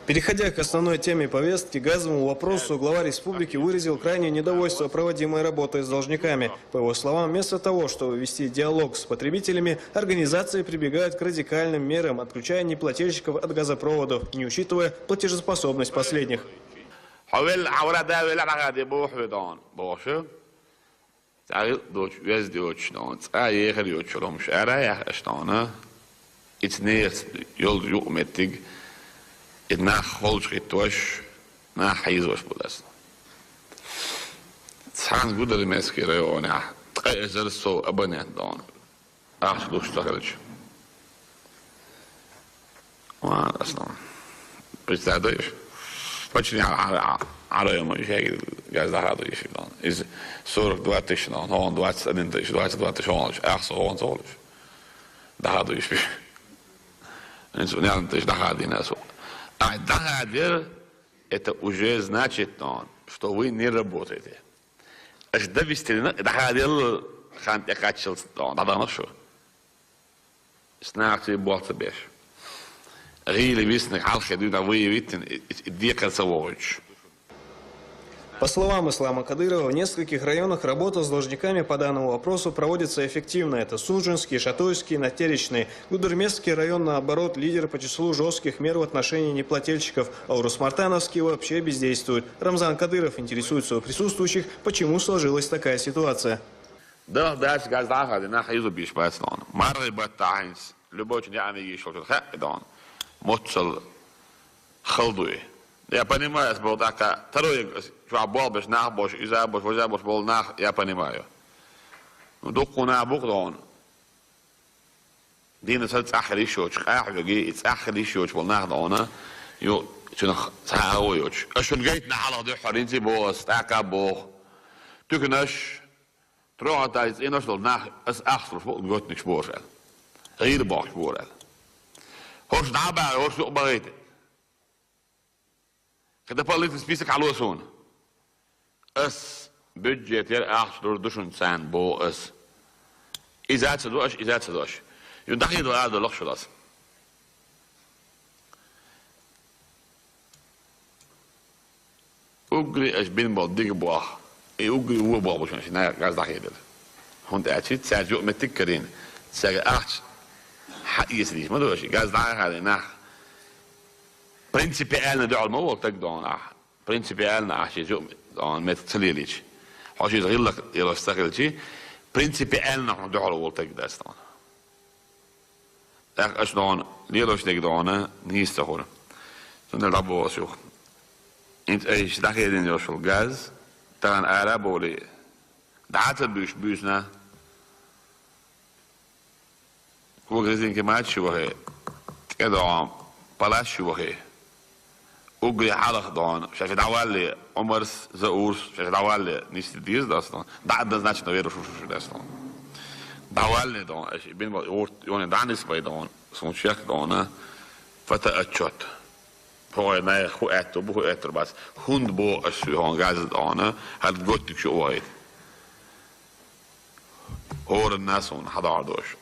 Переходя к основной теме повестки, газовому вопросу, глава республики выразил крайнее недовольство проводимой работой с должниками. По его словам, вместо того, чтобы вести диалог с потребителями, организации прибегают к радикальным мерам, отключая неплательщиков от газопроводов, не учитывая платежеспособность последних. Het na golfschiet was, na heizos bodas. Zijn goede de mensen keren, ja. Is er zo abonneerd dan? Ach, lustig. Maar dat is dan. Is dat dus? Wat je على يوم يجي جاز هذا يشيل dan. Is zorg dat is dan. Gewoon dat en is dat is gewoon echt zo zo. Daar doe je. En zo ja, dat is daar gaat die net zo. А дагадер это уже значит, что вы не работаете. Аж довести дагадер хан якачил, надо на что. Снарти болт беш. Рили висны халхи да вы видите, дикая совоч. По словам Ислама Кадырова, в нескольких районах работа с должниками по данному вопросу проводится эффективно. Это Суджинский, Шатуйский, Натеречный. Гудермесский район, наоборот, лидер по числу жестких мер в отношении неплательщиков, а Урус-Мартановский вообще бездействует. Рамзан Кадыров интересуется у присутствующих, почему сложилась такая ситуация. Да, дальше газдаха, на хайзу биш бацлон. Марри баттаинс, любой не амиги шел хакдан. Моцал халдуй. Я понимаю, что был такая второй что был без нахбош, изабош, возабош был нах, я понимаю. Но докку на букдон. Дина сальц ахри шоч, ахри ахри шоч был нах дона. Yo, شنو ساويوش. أشون جيت نحلا ده حرينتي بوس تاكا بو. تكناش تروح تايز إناش دول نح أس أخسر فوق نقول نشبورل. غير باش بورل. هوش نعبا هوش نقبريت. كده بالله تسبيسك على وسون. أس budget ير أخسر دوشن سان بو أس. إذا تدوش. يندخل ده هذا لخش راس. Ugri is binnenbal dikke boag. Ugri oerbal was je naar gas dag eerder. Want het zit zij zo met tik erin. Zeggen acht. Ha is niet. Maar dus gas dag gaat naar. Principieel naar de allemaal wat ik dan. Principieel naar je zo dan met tselilic. Als je redelijk heel sterk principieel naar de allemaal wat ik daar staan. Daar is dan leerloos denk dan niet te horen. Zonder dat boos joh. انت ايش داخلين يوصل الغاز ترى انا بولي دعات بيشنا هو غازين كمات شو هي كده بلاش شو هي وقري حلق دون شاف دعوالي عمر زاورس شاف دعوالي نيست ديز داستان بعد ده значит наверное شو داستان دعوالي دون ايش بين يوني دانس باي دون سونشيك دون فتأتشوت Voor mij goed eten, goed eten, maar hondbo als je gewoon gaat het aan, het goed niet zo uit. Horen naast ons, had daar dus.